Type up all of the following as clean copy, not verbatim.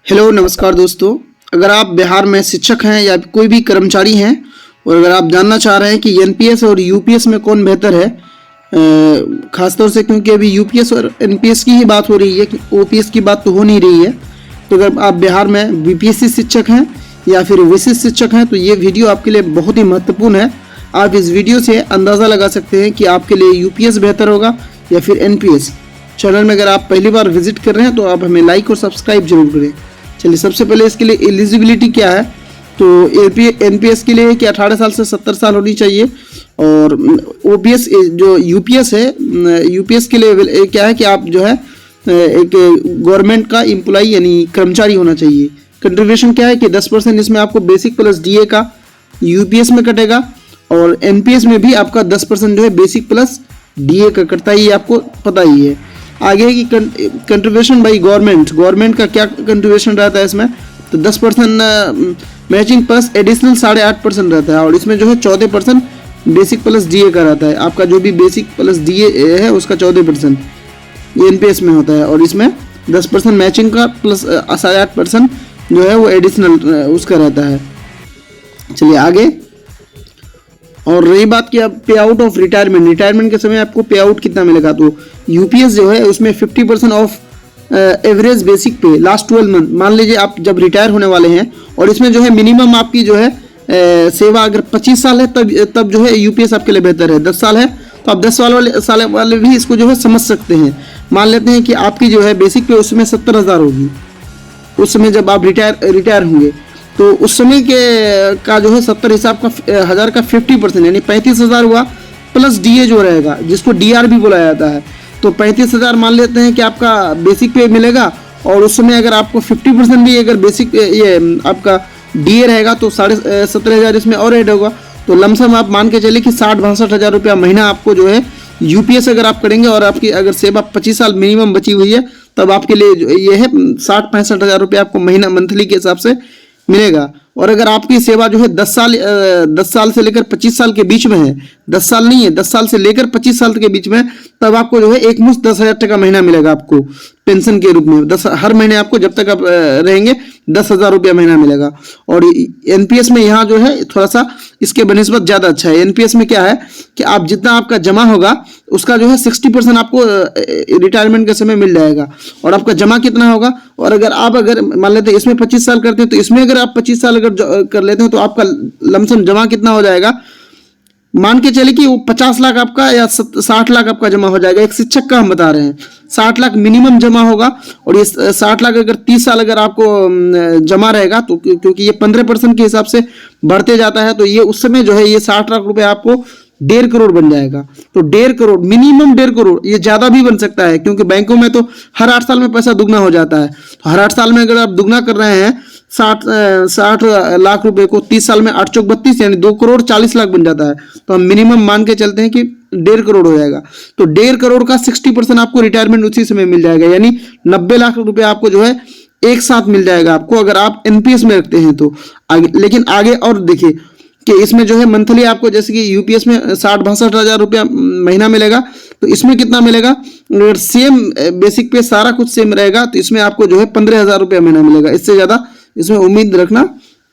Hello नमस्कार दोस्तों। अगर आप बिहार में शिक्षक हैं या कोई भी कर्मचारी हैं और अगर आप जानना चाह रहे हैं कि एनपीएस और यूपीएस में कौन बेहतर है, खासतौर से क्योंकि अभी यूपीएस और एनपीएस की ही बात हो रही है कि ओपीएस की बात तो हो नहीं रही है, तो अगर आप बिहार में बीपीएससी शिक्षक हैं या फिर विशिष्ट शिक्षक हैं तो ये वीडियो आपके लिए बहुत ही महत्वपूर्ण है। आप इस वीडियो से अंदाज़ा लगा सकते हैं कि आपके लिए यूपीएस बेहतर होगा या फिर एनपीएस। चैनल में अगर आप पहली बार विजिट कर रहे हैं तो आप हमें लाइक और सब्सक्राइब जरूर करें। चलिए, सबसे पहले इसके लिए एलिजिबिलिटी क्या है, तो एनपीएस के लिए कि 18 साल से 70 साल होनी चाहिए और ओपीएस जो यूपीएस है, यूपीएस के लिए क्या है कि आप जो है एक गवर्नमेंट का एम्प्लॉई यानी कर्मचारी होना चाहिए। कंट्रीब्यूशन क्या है कि 10% इसमें आपको बेसिक प्लस डीए का यूपीएस में कटेगा और एनपीएस में भी आपका 10% जो है बेसिक प्लस डीए का कटता ही, आपको पता ही है। आगे की कंट्रीब्यूशन बाई गवर्नमेंट का क्या कंट्रीब्यूशन रहता है इसमें, तो 10% मैचिंग प्लस एडिशनल 8.5% रहता है और इसमें जो है 14% बेसिक प्लस डीए का रहता है। आपका जो भी बेसिक प्लस डीए है उसका 14% ये एनपीएस में होता है और इसमें 10% मैचिंग का प्लस 8.5% जो है वो एडिशनल उसका रहता है। चलिए आगे, और रही बात कि अब पे आउट ऑफ रिटायरमेंट के समय आपको पे आउट कितना मिलेगा, तो यूपीएस जो है उसमें 50% ऑफ एवरेज बेसिक पे लास्ट 12 मंथ। मान लीजिए आप जब रिटायर होने वाले हैं और इसमें जो है मिनिमम आपकी जो है सेवा अगर 25 साल है तब जो है यूपीएस आपके लिए बेहतर है। 10 साल है तो आप 10 साल वाले भी इसको जो है समझ सकते हैं। मान लेते हैं कि आपकी जो है बेसिक पे उसमें 70,000 होगी उस समय जब आप रिटायर होंगे, तो उस समय के का जो है 70 हिसाब का हज़ार का 50% यानी 35,000 हुआ प्लस डीए जो रहेगा जिसको डीआर भी बोला जाता है। तो 35,000 मान लेते हैं कि आपका बेसिक पे मिलेगा और उस समय अगर आपको 50% भी अगर बेसिक ये आपका डीए रहेगा तो 17,500 इसमें और ऐड होगा। तो लमसम आप मान के चलिए कि 60-62 हज़ार रुपया महीना आपको जो है यूपीएस अगर आप करेंगे और आपकी अगर सेवा 25 साल मिनिमम बची हुई है तब आपके लिए ये है 60-65 हज़ार रुपया आपको महीना मंथली के हिसाब से मिलेगा। और अगर आपकी सेवा जो है 10 साल से लेकर 25 साल के बीच में है, 10 साल नहीं है, 10 साल से लेकर 25 साल के बीच में, तब आपको जो है एक मुश्त 10,000 टका महीना मिलेगा आपको पेंशन के रूप में। हर महीने आपको जब तक आप रहेंगे 10,000 रुपया महीना मिलेगा। और एनपीएस में यहाँ जो है थोड़ा सा इसके बनिस्बत ज़्यादा अच्छा है। एनपीएस में क्या है कि आप जितना आपका जमा होगा उसका जो है 60% आपको रिटायरमेंट के समय मिल जाएगा और आपका जमा कितना होगा। और अगर मान लेते हैं इसमें 25 साल करते हैं तो इसमें अगर आप 25 साल अगर कर लेते हैं तो आपका लमसम जमा कितना हो जाएगा, मान के चले कि वो 50 लाख आपका या 60 लाख आपका जमा हो जाएगा। एक शिक्षक का हम बता रहे हैं 60 लाख मिनिमम जमा होगा और ये 60 लाख अगर 30 साल अगर आपको जमा रहेगा तो क्योंकि ये 15% के हिसाब से बढ़ते जाता है तो ये उस समय जो है ये 60 लाख रुपए आपको 1.5 करोड़ बन जाएगा। तो 1.5 करोड़ मिनिमम 1.5 करोड़, ये ज़्यादा भी बन सकता है क्योंकि बैंकों में तो हर 8 साल में पैसा दुगना हो जाता है। तो हर 8 साल में अगर आप दुगना कर रहे हैं 60 लाख रुपए को 30 साल में 8 चौक 32 यानी 2 करोड़ 40 लाख बन जाता है। तो हम मिनिमम मान के चलते हैं कि 1.5 करोड़ हो जाएगा। तो 1.5 करोड़ का 60% आपको रिटायरमेंट उसी समय मिल जाएगा यानी 90 लाख रुपए आपको जो है एक साथ मिल जाएगा आपको अगर आप एनपीएस में रखते हैं तो। लेकिन आगे और देखिए कि इसमें जो है मंथली आपको जैसे कि यूपीएस में 60-62 हज़ार रुपया महीना मिलेगा तो इसमें कितना मिलेगा, अगर सेम बेसिक पे सारा कुछ सेम रहेगा तो इसमें आपको जो है 15,000 रुपया महीना मिलेगा। इससे ज़्यादा इसमें उम्मीद रखना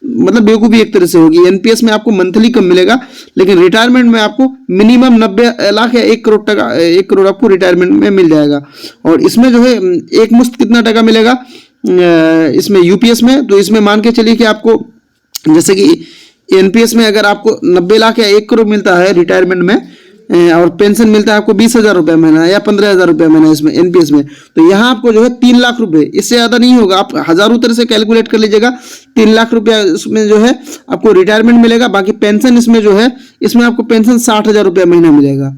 मतलब बेवकूफ़ी एक तरह से होगी। एनपीएस में आपको मंथली कम मिलेगा लेकिन रिटायरमेंट में आपको मिनिमम 90 लाख या 1 करोड़ टका 1 करोड़ आपको रिटायरमेंट में मिल जाएगा। और इसमें जो है एक मुश्त कितना टका मिलेगा इसमें यूपीएस में, तो इसमें मान के चलिए कि आपको जैसे कि एनपीएस में अगर आपको 90 लाख या 1 करोड़ मिलता है रिटायरमेंट में और पेंशन मिलता है आपको 20,000 रुपये महीना या 15,000 रुपये महीना इसमें एनपीएस में, तो यहाँ आपको जो है 3 लाख रुपए, इससे ज़्यादा नहीं होगा। आप हज़ारों तरह से कैलकुलेट कर लीजिएगा, 3 लाख रुपया इसमें जो है आपको रिटायरमेंट मिलेगा। बाकी पेंशन इसमें जो है इसमें आपको पेंशन 60,000 रुपया महीना मिलेगा।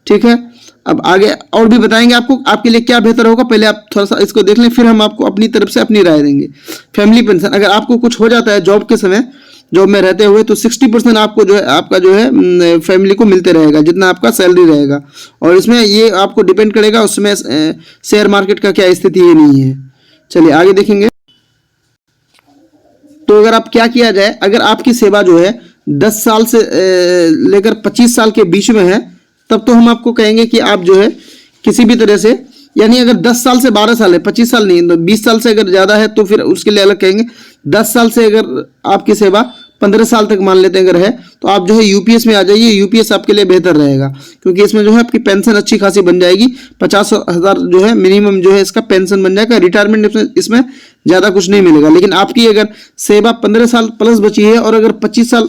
ठीक है, अब आगे और भी बताएंगे आपको आपके लिए क्या बेहतर होगा। पहले आप थोड़ा सा इसको देख लें फिर हम आपको अपनी तरफ से अपनी राय देंगे। फैमिली पेंशन, अगर आपको कुछ हो जाता है जॉब के समय, जॉब में रहते हुए, तो 60% आपको जो है आपका जो है फैमिली को मिलते रहेगा जितना आपका सैलरी रहेगा। और इसमें ये आपको डिपेंड करेगा उसमें शेयर मार्केट का क्या स्थिति ये नहीं है। चलिए आगे देखेंगे। तो अगर आप क्या किया जाए, अगर आपकी सेवा जो है 10 साल से लेकर 25 साल के बीच में है तब तो हम आपको कहेंगे कि आप जो है किसी भी तरह से यानी अगर 10 साल से 12 साल है, 25 साल नहीं, तो 20 साल से अगर ज़्यादा है तो फिर उसके लिए अलग कहेंगे। 10 साल से अगर आपकी सेवा 15 साल तक मान लेते हैं अगर है, तो आप जो है यूपीएस में आ जाइए। यूपीएस आपके लिए बेहतर रहेगा, क्योंकि इसमें जो है आपकी पेंशन अच्छी खासी बन जाएगी। 50,000 जो है मिनिमम जो है इसका पेंशन बन जाएगा। रिटायरमेंट इसमें ज़्यादा कुछ नहीं मिलेगा। लेकिन आपकी अगर सेवा 15 साल प्लस बची है और अगर 25 साल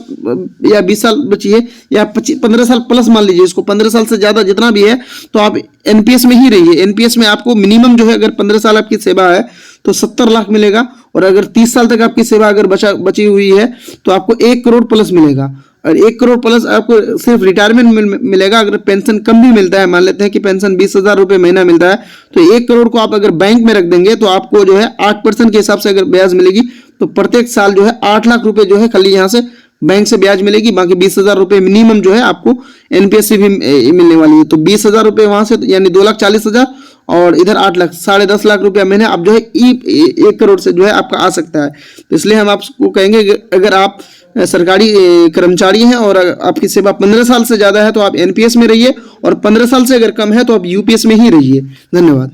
या 20 साल बची है, या 15 साल प्लस मान लीजिए इसको, 15 साल से ज़्यादा जितना भी है, तो आप एनपीएस में ही रहिए। एनपीएस में आपको मिनिमम जो है अगर 15 साल आपकी सेवा है तो 70 लाख मिलेगा, और अगर 30 साल तक आपकी सेवा अगर बची हुई है तो आपको 1 करोड़ प्लस मिलेगा। और 1 करोड़ प्लस आपको सिर्फ रिटायरमेंट मिलेगा। अगर पेंशन कम भी मिलता है, मान लेते हैं कि पेंशन 20,000 रुपये महीना मिलता है, तो 1 करोड़ को आप अगर बैंक में रख देंगे तो आपको जो है 8% के हिसाब से अगर ब्याज मिलेगी, तो प्रत्येक साल जो है 8 लाख रुपए जो है खाली यहाँ से बैंक से ब्याज मिलेगी। बाकी 20,000 रुपये मिनिमम जो है आपको एनपीएस से भी मिलने वाली है। तो 20,000 रुपये वहां से, यानी 2,40,000, और इधर 8 लाख, 10.5 लाख रुपया महीने आप जो है 1 करोड़ से जो है आपका आ सकता है। तो इसलिए हम आपको कहेंगे कि अगर आप सरकारी कर्मचारी हैं और आपकी सेवा 15 साल से ज़्यादा है तो आप एनपीएस में रहिए, और 15 साल से अगर कम है तो आप यूपीएस में ही रहिए। धन्यवाद।